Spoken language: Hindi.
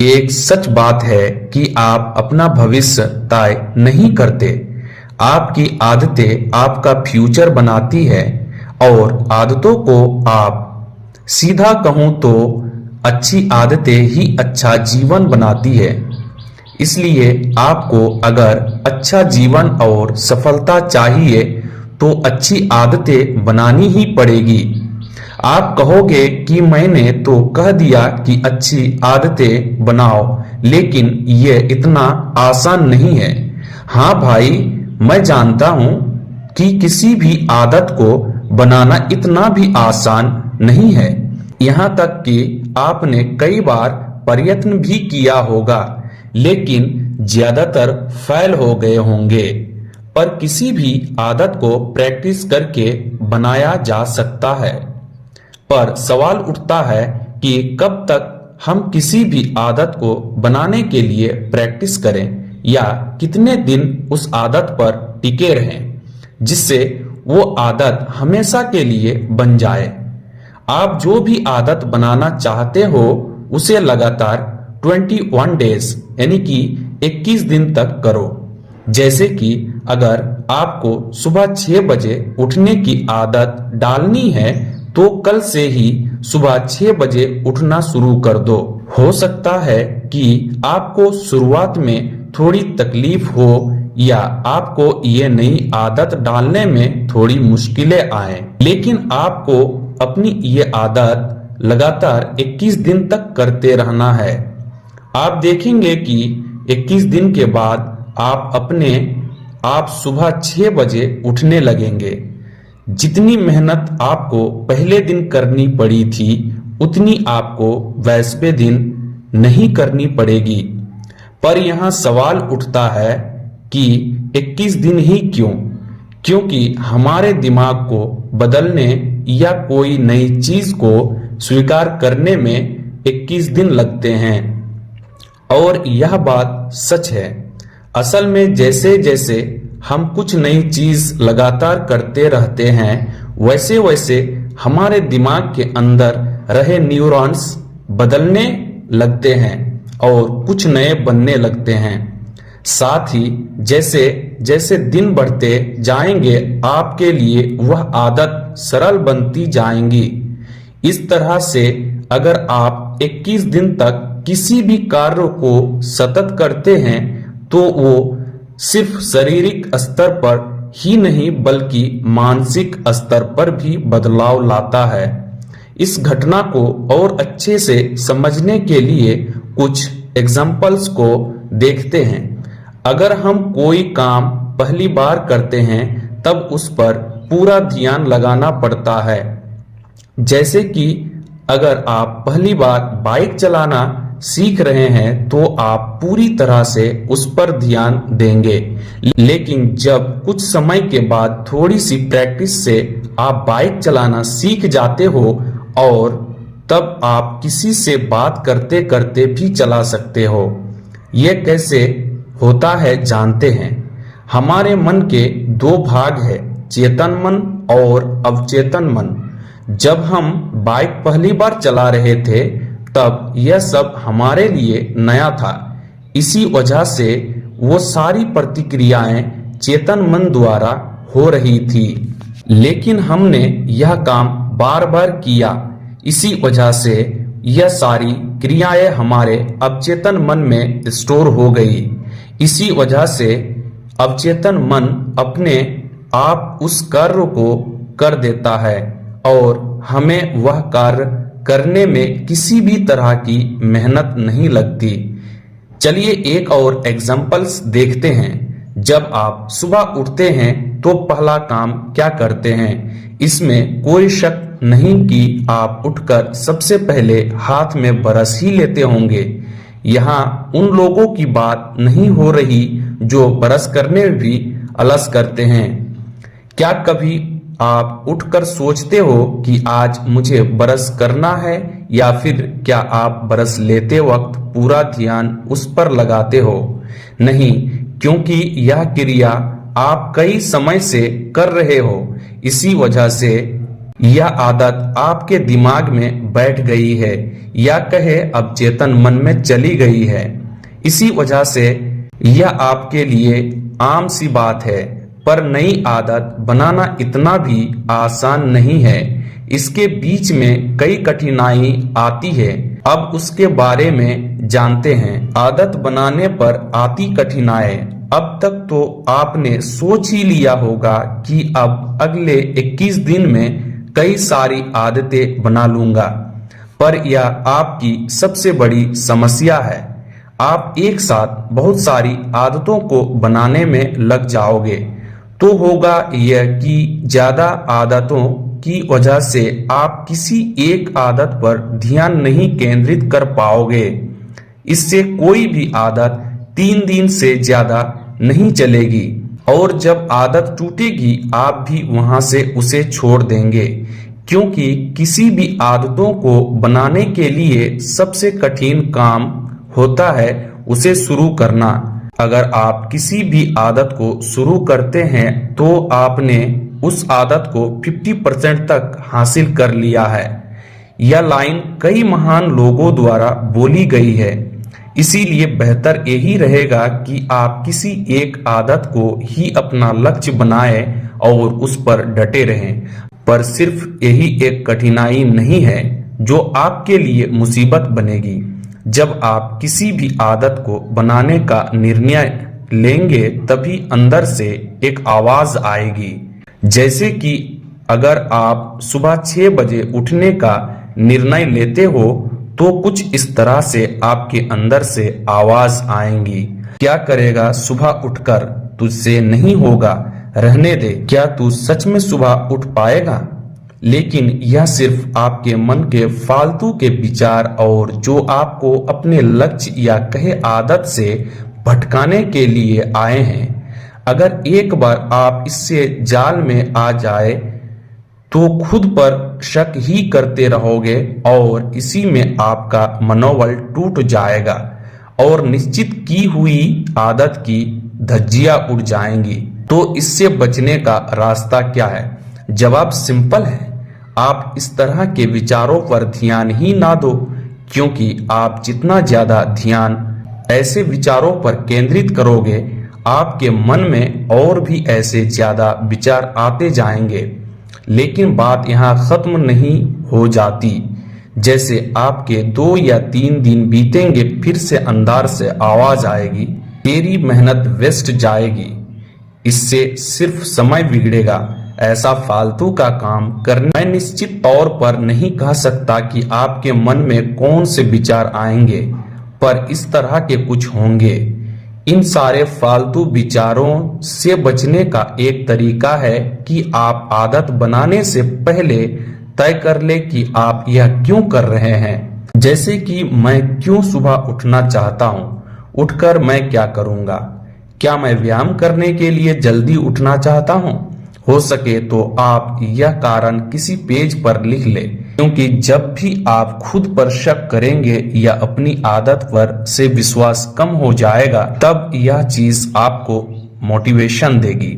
एक सच बात है कि आप अपना भविष्य तय नहीं करते। आपकी आदतें आपका फ्यूचर बनाती है और आदतों को आप सीधा कहूं तो अच्छी आदतें ही अच्छा जीवन बनाती है। इसलिए आपको अगर अच्छा जीवन और सफलता चाहिए तो अच्छी आदतें बनानी ही पड़ेगी। आप कहोगे कि मैंने तो कह दिया कि अच्छी आदतें बनाओ, लेकिन ये इतना आसान नहीं है। हाँ भाई, मैं जानता हूं कि किसी भी आदत को बनाना इतना भी आसान नहीं है। यहाँ तक कि आपने कई बार प्रयत्न भी किया होगा, लेकिन ज्यादातर फेल हो गए होंगे। पर किसी भी आदत को प्रैक्टिस करके बनाया जा सकता है। पर सवाल उठता है कि कब तक हम किसी भी आदत को बनाने के लिए प्रैक्टिस करें या कितने दिन उस आदत पर टिके रहें जिससे वो आदत हमेशा के लिए बन जाए। आप जो भी आदत बनाना चाहते हो उसे लगातार 21 डेज यानी कि 21 दिन तक करो। जैसे कि अगर आपको सुबह 6 बजे उठने की आदत डालनी है तो कल से ही सुबह 6 बजे उठना शुरू कर दो। हो सकता है कि आपको शुरुआत में थोड़ी तकलीफ हो या आपको ये नई आदत डालने में थोड़ी मुश्किलें आए, लेकिन आपको अपनी ये आदत लगातार 21 दिन तक करते रहना है। आप देखेंगे कि 21 दिन के बाद आप सुबह 6 बजे उठने लगेंगे। जितनी मेहनत आपको पहले दिन करनी पड़ी थी उतनी आपको वैसवे दिन नहीं करनी पड़ेगी। पर यहाँ सवाल उठता है कि 21 दिन ही क्यों? क्योंकि हमारे दिमाग को बदलने या कोई नई चीज को स्वीकार करने में 21 दिन लगते हैं। और यह बात सच है। असल में जैसे जैसे हम कुछ नई चीज लगातार करते रहते हैं वैसे वैसे हमारे दिमाग के अंदर रहे न्यूरॉन्स बदलने लगते हैं और कुछ नए बनने लगते हैं। साथ ही जैसे जैसे दिन बढ़ते जाएंगे आपके लिए वह आदत सरल बनती जाएंगी। इस तरह से अगर आप 21 दिन तक किसी भी कार्य को सतत करते हैं तो वो सिर्फ शारीरिक स्तर पर ही नहीं बल्कि मानसिक स्तर पर भी बदलाव लाता है। इस घटना को और अच्छे से समझने के लिए कुछ एग्जाम्पल्स को देखते हैं। अगर हम कोई काम पहली बार करते हैं तब उस पर पूरा ध्यान लगाना पड़ता है। जैसे कि अगर आप पहली बार बाइक चलाना सीख रहे हैं तो आप पूरी तरह से उस पर ध्यान देंगे, लेकिन जब कुछ समय के बाद थोड़ी सी प्रैक्टिस से आप बाइक चलाना सीख जाते हो और तब आप किसी से बात करते करते भी चला सकते हो। यह कैसे होता है जानते हैं? हमारे मन के 2 भाग है, चेतन मन और अवचेतन मन। जब हम बाइक पहली बार चला रहे थे तब यह सब हमारे लिए नया था। इसी वजह से वो सारी प्रतिक्रियाएं चेतन मन द्वारा हो रही थी, लेकिन हमने यह काम बार बार किया। इसी वजह से यह सारी क्रियाएं हमारे अवचेतन मन में स्टोर हो गई। इसी वजह से अवचेतन मन अपने आप उस कार्य को कर देता है और हमें वह कार्य करने में किसी भी तरह की मेहनत नहीं लगती। चलिए एक और एग्जाम्पल्स देखते हैं। जब आप सुबह उठते हैं तो पहला काम क्या करते हैं? इसमें कोई शक नहीं कि आप उठकर सबसे पहले हाथ में ब्रश ही लेते होंगे। यहाँ उन लोगों की बात नहीं हो रही जो ब्रश करने में भी आलस करते हैं। क्या कभी आप उठकर सोचते हो कि आज मुझे ब्रश करना है, या फिर क्या आप ब्रश लेते वक्त पूरा ध्यान उस पर लगाते हो? नहीं, क्योंकि यह क्रिया आप कई समय से कर रहे हो। इसी वजह से यह आदत आपके दिमाग में बैठ गई है या कहे अब चेतन मन में चली गई है। इसी वजह से यह आपके लिए आम सी बात है, पर नई आदत बनाना इतना भी आसान नहीं है। इसके बीच में कई कठिनाई आती है। अब उसके बारे में जानते हैं। आदत बनाने पर आती कठिनाई। अब तक तो आपने सोच ही लिया होगा कि अब अगले 21 दिन में कई सारी आदतें बना लूंगा, पर यह आपकी सबसे बड़ी समस्या है। आप एक साथ बहुत सारी आदतों को बनाने में लग जाओगे तो होगा यह कि ज्यादा आदतों की वजह से आप किसी एक आदत पर ध्यान नहीं केंद्रित कर पाओगे। इससे कोई भी आदत 3 दिन से ज्यादा नहीं चलेगी और जब आदत टूटेगी आप भी वहां से उसे छोड़ देंगे, क्योंकि किसी भी आदतों को बनाने के लिए सबसे कठिन काम होता है उसे शुरू करना। अगर आप किसी भी आदत को शुरू करते हैं तो आपने उस आदत को 50% तक हासिल कर लिया है। यह लाइन कई महान लोगों द्वारा बोली गई है। इसीलिए बेहतर यही रहेगा कि आप किसी एक आदत को ही अपना लक्ष्य बनाएं और उस पर डटे रहें। पर सिर्फ यही एक कठिनाई नहीं है जो आपके लिए मुसीबत बनेगी। जब आप किसी भी आदत को बनाने का निर्णय लेंगे तभी अंदर से एक आवाज आएगी। जैसे कि अगर आप सुबह 6 बजे उठने का निर्णय लेते हो तो कुछ इस तरह से आपके अंदर से आवाज आएंगी, क्या करेगा सुबह उठकर, तुझसे नहीं होगा, रहने दे, क्या तू सच में सुबह उठ पाएगा। लेकिन यह सिर्फ आपके मन के फालतू के विचार और जो आपको अपने लक्ष्य या कहे आदत से भटकाने के लिए आए हैं। अगर एक बार आप इससे जाल में आ जाए तो खुद पर शक ही करते रहोगे और इसी में आपका मनोबल टूट जाएगा और निश्चित की हुई आदत की धज्जियां उड़ जाएंगी। तो इससे बचने का रास्ता क्या है? जवाब सिंपल है, आप इस तरह के विचारों पर ध्यान ही ना दो, क्योंकि आप जितना ज्यादा ध्यान ऐसे विचारों पर केंद्रित करोगे आपके मन में और भी ऐसे ज्यादा विचार आते जाएंगे। लेकिन बात यहाँ खत्म नहीं हो जाती। जैसे आपके 2 या 3 दिन बीतेंगे फिर से अंदर से आवाज आएगी, तेरी मेहनत वेस्ट जाएगी, इससे सिर्फ समय बिगड़ेगा, ऐसा फालतू का काम करना। मैं निश्चित तौर पर नहीं कह सकता कि आपके मन में कौन से विचार आएंगे, पर इस तरह के कुछ होंगे। इन सारे फालतू विचारों से बचने का एक तरीका है कि आप आदत बनाने से पहले तय कर ले कि आप यह क्यों कर रहे हैं। जैसे कि मैं क्यों सुबह उठना चाहता हूं, उठकर मैं क्या करूंगा। क्या मैं व्यायाम करने के लिए जल्दी उठना चाहता हूं? हो सके तो आप यह कारण किसी पेज पर लिख ले, क्योंकि जब भी आप खुद पर शक करेंगे या अपनी आदत पर से विश्वास कम हो जाएगा तब यह चीज आपको मोटिवेशन देगी।